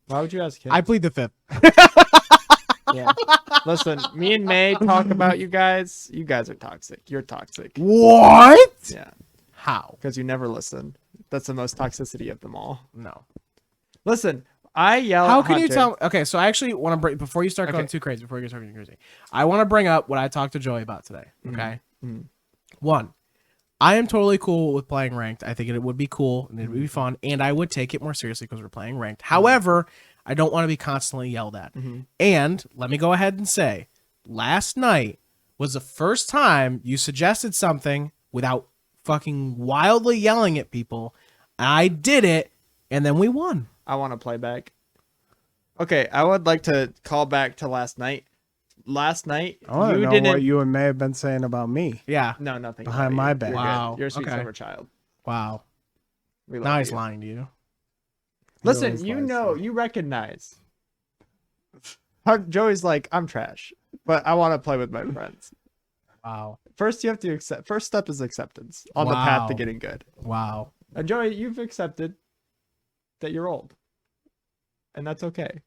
Why would you ask him? I plead the fifth. Yeah. Listen, me and May talk about you guys. You guys are toxic. You're toxic. What? Yeah. How? Because you never listen. That's the most toxicity of them all. No. Listen, I yell How at can you Hunter. tell? Okay, so I actually want to bring, before you start going Okay. too crazy, I want to bring up what I talked to Joey about today. Okay. One, I am totally cool with playing ranked. I think it would be cool and it would be fun, and I would take it more seriously because we're playing ranked. However, I don't want to be constantly yelled at. And let me go ahead and say, last night was the first time you suggested something without fucking wildly yelling at people. I did it, and then we won. I want to play back. Okay, I would like to call back to last night. Last night, I want to you know didn't. what you and May have been saying about me. Yeah. No, nothing. Behind about my you. back. You're Wow, good. You're a sweet okay. summer child. Wow. We love Now he's you. lying to you. Listen, always you lies know, to me. you recognize. How Joey's like, I'm trash, but I want to play with my friends. Wow. First, you have to accept. First step is acceptance on the path to Wow. getting good. Wow. And Joey, you've accepted that you're old, and that's okay.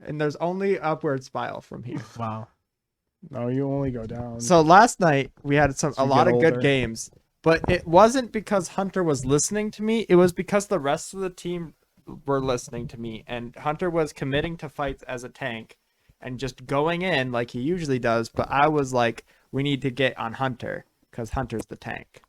And there's only upward spiral from here. Wow. No, you only go down. So last night we had a you lot get of good older. games, but it wasn't because Hunter was listening to me. It was because the rest of the team were listening to me, and Hunter was committing to fights as a tank and just going in like he usually does. But I was like, we need to get on Hunter because Hunter's the tank.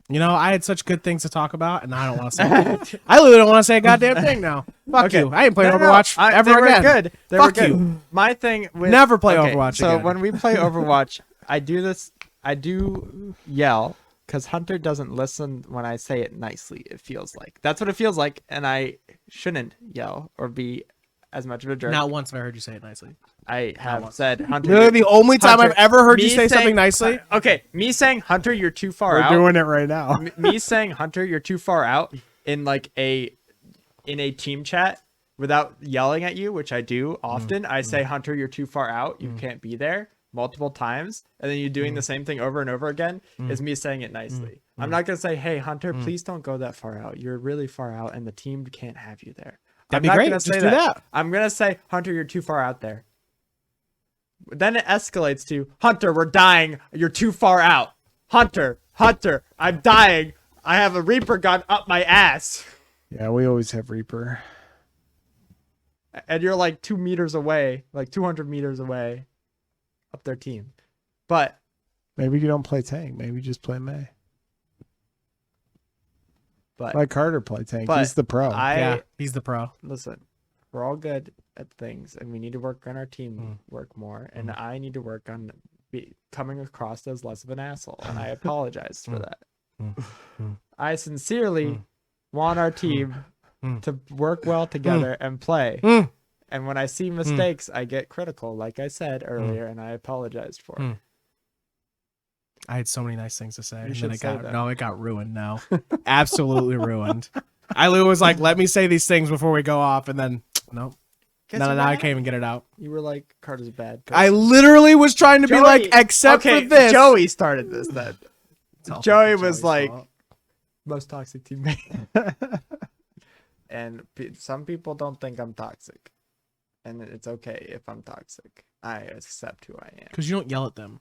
You know, I had such good things to talk about, and I don't want to say. I literally don't want to say a goddamn thing now. Fuck Okay. you. I ain't playing No, Overwatch they ever were again. Good. They Fuck were good. you. My thing with Never play Overwatch So again. when we play Overwatch, I do this. I do yell because Hunter doesn't listen when I say it nicely. It feels like that's what it feels like, and I shouldn't yell or be as much of a jerk. Not once have I heard you say it nicely. I have said, Hunter. Literally the only time Hunter, I've ever heard you me say saying- something nicely. Okay, me saying, Hunter, you're too far We're out. doing it right now. Me saying, Hunter, you're too far out in like in a team chat without yelling at you, which I do often. I say, Hunter, you're too far out. You can't be there multiple times. And then you doing the same thing over and over again is me saying it nicely. I'm not going to say, hey, Hunter, please don't go that far out. You're really far out and the team can't have you there. That'd be I'm not great. gonna Just say do that. I'm going to say, Hunter, you're too far out there. Then it escalates to, Hunter, we're dying. You're too far out. Hunter, I'm dying. I have a Reaper gun up my ass. Yeah, we always have Reaper. And you're like 2 meters away, like 200 meters away up their team. But Maybe you don't play tank. Maybe you just play May. But Let Carter play tank. but He's the pro. Yeah, he's the pro. Listen, we're all good at things, and we need to work on our team work more. And I need to work on coming across as less of an asshole. And I apologize for that. I sincerely want our team to work well together and play. And when I see mistakes, I get critical, like I said earlier, and I apologized for it. I had so many nice things to say. And then should it say got them. it got ruined now. Absolutely ruined. I literally was like, let me say these things before we go off, and then nope. Guess No, what I happened? can't even get it out. You were like, Carter's a bad person. I literally was trying to be like, except okay, for this. Joey started this then. all Joey fucking was Joey's like, fault. most toxic teammate. And some people don't think I'm toxic. And it's okay if I'm toxic. I accept who I am. Because you don't yell at them.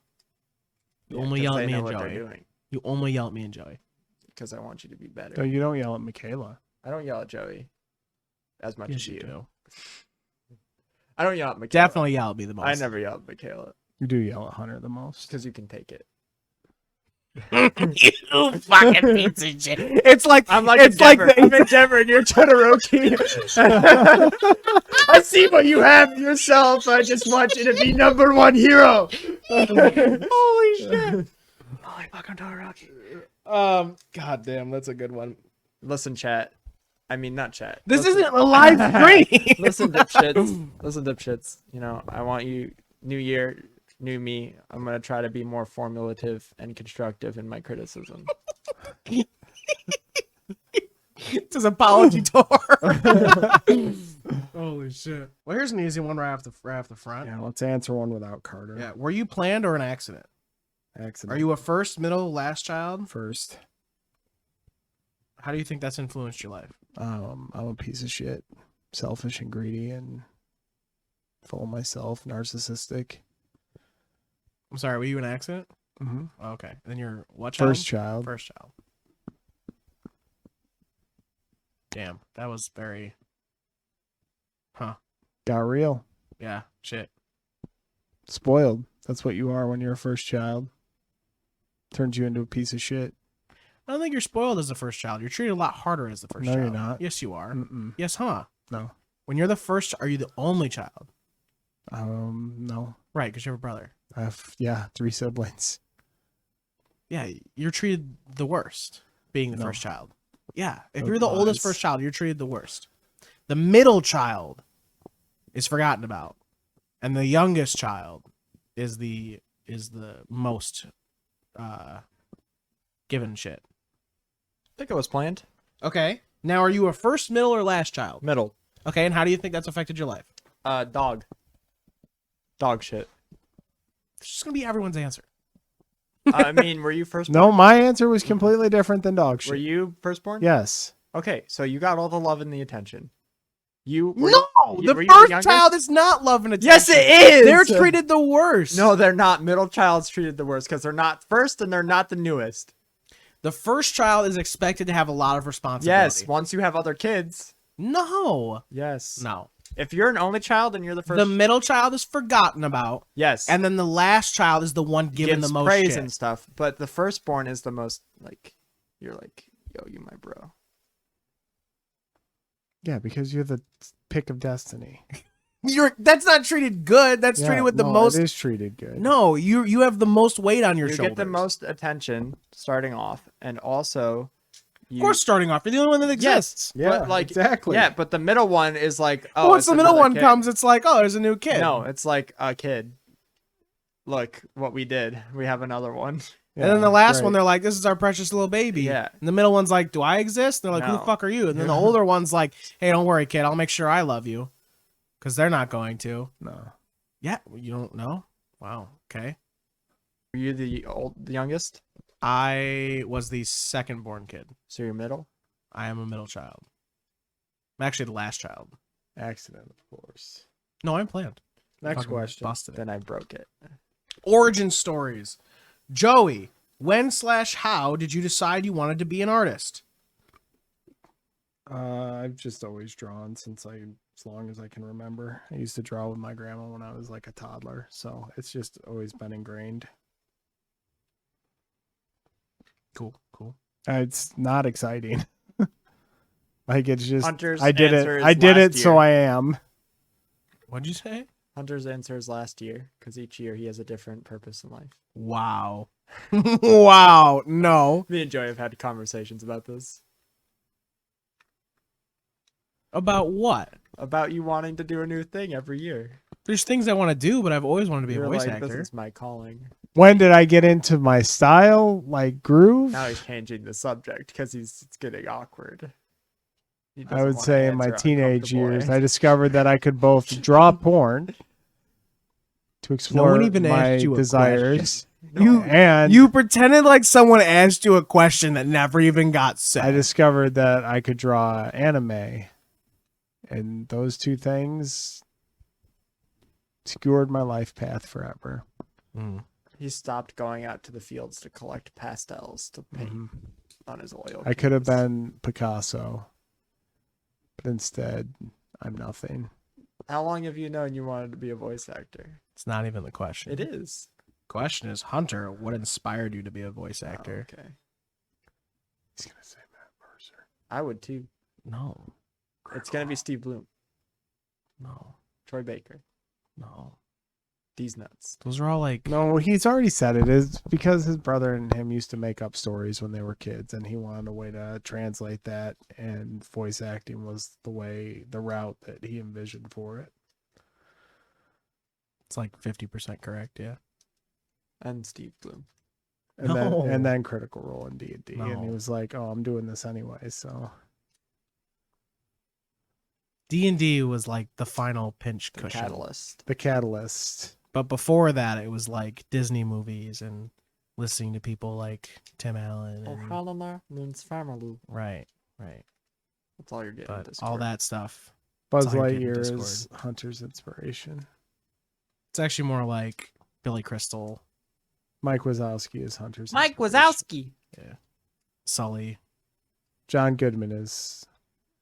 You Yeah, only 'cause yell they at me know and what they're Joey. doing. You only yell at me and Joey. Because I want you to be better. No, you don't yell at Michaela. I don't yell at Joey as much Yes, as you you. do. I don't yell at Michaela. Definitely yell at me the most. I never yell at Michaela. You do yell at Hunter the most. Because you can take it. You fucking piece of shit. It's like I'm like it's like I'm in Denver and you're Todoroki. I see what you have in yourself. I just want you to be #1 hero. holy shit. Holy fucking Todoroki. God damn, that's a good one. Listen, chat. I mean, not chat. This Listen. isn't a live stream. Listen, dipshits. Listen, dipshits. You know, I want you, new year, new me. I'm going to try to be more formulative and constructive in my criticism. It's his apology tour. Holy shit. Well, here's an easy one right off the front. Yeah, let's answer one without Carter. Yeah. Were you planned or an accident? Accident. Are you a first, middle, last child? first? How do you think that's influenced your life? I'm a piece of shit. Selfish and greedy and full of myself, narcissistic. I'm sorry, were you an accident? Mm-hmm. Oh, okay. Then you're what child? First child. First child. Damn, that was very... Huh. Got real. Yeah, shit. Spoiled. That's what you are when you're a first child. Turns you into a piece of shit. I don't think you're spoiled as the first child. You're treated a lot harder as the first No, child. you're not. Yes, you are. Mm-mm. Yes, huh? No. When you're the first, are you the only child? No. Right, because you have a brother. I have 3 siblings. Yeah, you're treated the worst being the No. first child. Yeah, if No you're the oldest lies. first child, you're treated the worst. The middle child is forgotten about, and the youngest child is the most given shit. I think it was planned. Okay. Now, are you a first, middle, or last child? Middle. Okay, and how do you think that's affected your life? Dog. Dog shit. It's just gonna be everyone's answer. I mean, were you first? No, my answer was completely different than dog shit. Were you firstborn? Yes. Okay, so you got all the love and the attention. You were No, you- the were you first youngest? child is not love and attention. Yes, it is. They're treated the worst. No, they're not. Middle child's treated the worst because they're not first and they're not the newest. The first child is expected to have a lot of responsibility. Yes, once you have other kids. No. Yes. No. If you're an only child and you're the first, The middle child is forgotten about, yes, and then the last child is the one given gives the most praise shit. and stuff. But the firstborn is the most like, you're like, yo, you my bro. Yeah, because you're the pick of destiny. That's not treated good. That's treated with the most. It is treated good. No, you have the most weight on your You shoulders. get the most attention starting off, and also Of course, starting off, you're the only one that exists. Yeah, but like exactly. Yeah, but the middle one is like, oh, Once it's the middle another one kid. comes, it's like, oh, there's a new kid. No, it's like a kid. Look what we did. We have another one. And then the last right. one, they're like, this is our precious little baby. Yeah. And the middle one's like, do I exist? And they're like, who No. the fuck are you? And then the older one's like, hey, don't worry, kid. I'll make sure I love you. Because they're not going to. No. Yeah, you don't know? Wow. Okay. Were you the youngest? I was the second born kid. So you're middle? I am a middle child. I'm actually the last child. Accident, of course. No, I'm planned. Next Fucking question. Busted it. Then I broke it. Origin stories. Joey, when/how did you decide you wanted to be an artist? I've just always drawn as long as I can remember. I used to draw with my grandma when I was like a toddler, so it's just always been ingrained. Cool. It's not exciting. Like it's just Hunter's I did answer it. is I did last it, so year. I am. What'd you say? Hunter's answer is last year because each year he has a different purpose in life. Wow. Wow. No. Me and Joey have had conversations about this. About what? About you wanting to do a new thing every year. There's things I want to do, but I've always wanted to be You're a voice like, actor. this is my calling. When did I get into my style, like groove? Now he's changing the subject because it's getting awkward. He I doesn't would wanna say in my answer teenage uncomfortable years, I answers. discovered that I could both draw porn to explore even my asked you a desires. You And you pretended like someone asked you a question that never even got said. I discovered that I could draw anime. And those two things skewered my life path forever. He stopped going out to the fields to collect pastels to paint on his oil. I could have canvas. been Picasso, but instead, I'm nothing. How long have you known you wanted to be a voice actor? It's not even the question. It is. Question is, Hunter, what inspired you to be a voice actor? Okay. He's gonna say Matt Mercer. I would too. No. It's gonna be Steve Bloom, No. Troy Baker, No. These nuts. Those are all like No, he's already said it. Is because his brother and him used to make up stories when they were kids, and he wanted a way to translate that, and voice acting was the route that he envisioned for it. it's like 50% correct, yeah. And Steve Bloom. And No. then Critical Role in D&D, and he No. was like, "Oh, I'm doing this anyway." So D&D was like the final pinch The cushion. catalyst. the catalyst. But before that, it was like Disney movies and listening to people like Tim Allen. Oh, And, Helena means family. right. That's all you're getting. But at this all point. that stuff. Buzz That's all you get in Lightyear is Discord. Hunter's inspiration. It's actually more like Billy Crystal, Mike Wazowski is Hunter's. Mike inspiration. Wazowski. Sully. John Goodman is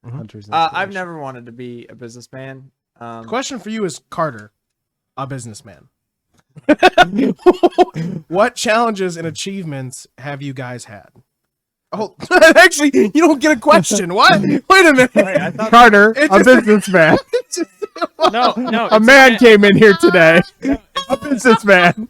Mhm. Hunter's. I've inspiration. never wanted to be a businessman. Question for you is Carter, a businessman. What challenges and achievements have you guys had? Oh, actually, you don't get a question. What? Wait a minute. Carter, It a just- businessman. No, A man came in here today. A businessman.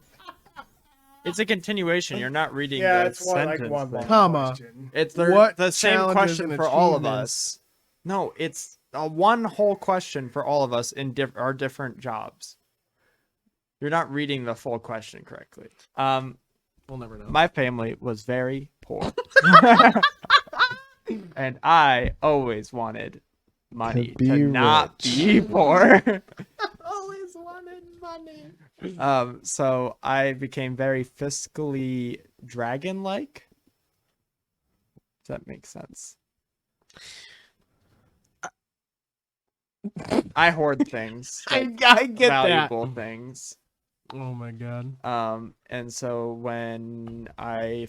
It's a continuation. You're not reading Yeah, the it's one like sentence one thing. long Comma. question. It's What the same challenges question and for all of achievements? us. No, it's a one whole question for all of us in our different jobs. You're not reading the full question correctly. We'll never know. My family was very poor. And I always wanted money To be to not rich. be poor. always wanted money. So I became very fiscally dragon-like. Does that make sense? I hoard things. I like get that. valuable things. Oh my god. And so when I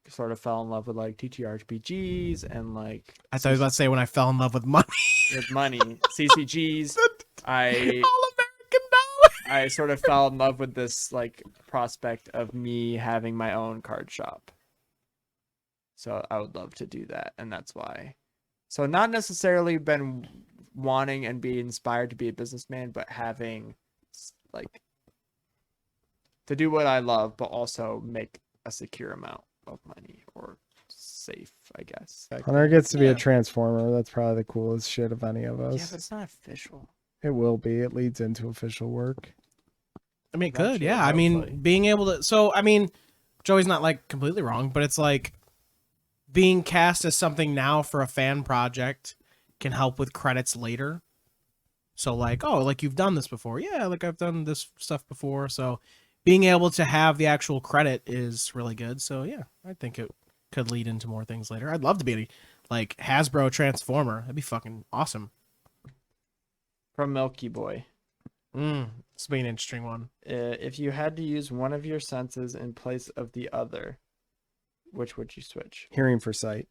sort of fell in love with like TTRPGs and like I thought I was about to say when I fell in love with money. with money, CCGs, I All-American dollar. I sort of fell in love with this like prospect of me having my own card shop. So I would love to do that, and that's why. So not necessarily been wanting and be inspired to be a businessman, but having like to do what I love, but also make a secure amount of money or safe, I guess. Hunter gets to be a transformer. That's probably the coolest shit of any of us. Yeah, but it's not official. It will be. It leads into official work. I mean, it could, Eventually, yeah. I mean, hopefully. being able to. So, I mean, Joey's not like completely wrong, but it's like being cast as something now for a fan project can help with credits later. So, like, oh, like you've done this before. Yeah, like I've done this stuff before. So, being able to have the actual credit is really good. So, yeah, I think it could lead into more things later. I'd love to be like Hasbro Transformer. That'd be fucking awesome. From Milky Boy. This would be an interesting one. If you had to use one of your senses in place of the other, which would you switch? Hearing for sight.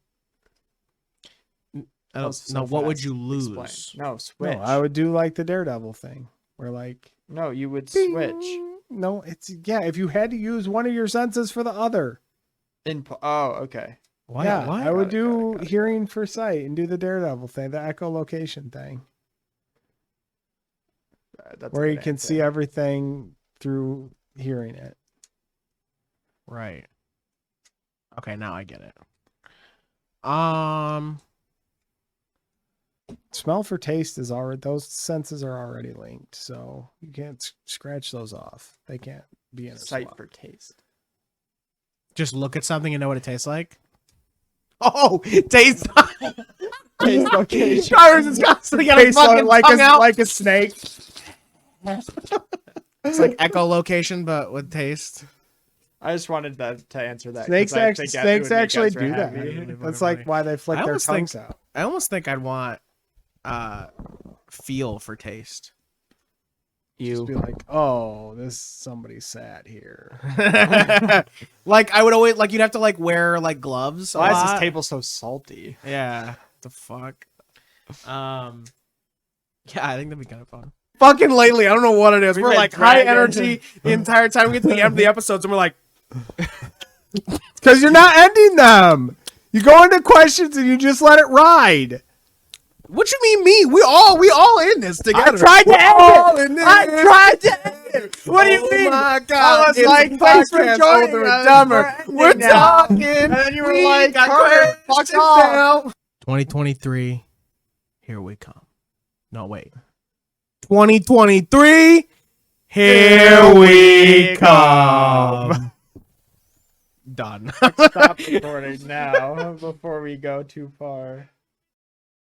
I don't know. What would you lose? Explain. No, switch. No, I would do like the Daredevil thing, where like No, you would bing. switch. No, it's if you had to use one of your senses for the other. Oh, okay. Why? Yeah, What? I would Got it, do got it. hearing for sight and do the Daredevil thing, the echolocation thing, That's where a you good can answer. see everything through hearing it. Right. Okay, now I get it. Smell for taste is already, those senses are already linked, so you can't scratch those off. They can't be in a Sight swap. for taste. Just look at something and know what it tastes like. Oh, taste. Taste location. Tryers is constantly got a Taste fucking like tongue out. like a snake. It's like echolocation, but with taste. I just wanted that to answer that. 'cause Snakes I actually, think it would make actually Ezra do that. happy. That's like why they flick I their almost tongues think- out. I almost think I'd want feel for taste. Just be like, oh, this somebody sat here. Like I would always like you'd have to like wear like gloves. a Why is lot. this table so salty? Yeah. The fuck. Yeah, I think that'd be kind of fun. Fucking lately, I don't know what it is. We've We're been like high dragging. energy the entire time we get to the end of the episodes, and we're like, Because you're not ending them. You go into questions and you just let it ride. "What you mean me? We all in this together. tried to We're end all it. in this. I tried to end it. What do you Oh mean? my I god! was It's like, a thanks for podcast, joining Older and us. Dumber. We're We're ending now. talking. And then you were We like, got Carter, questions fuck off. now. 2023, here we come. No, wait. 2023, here we come. Done. Stop recording now before we go too far.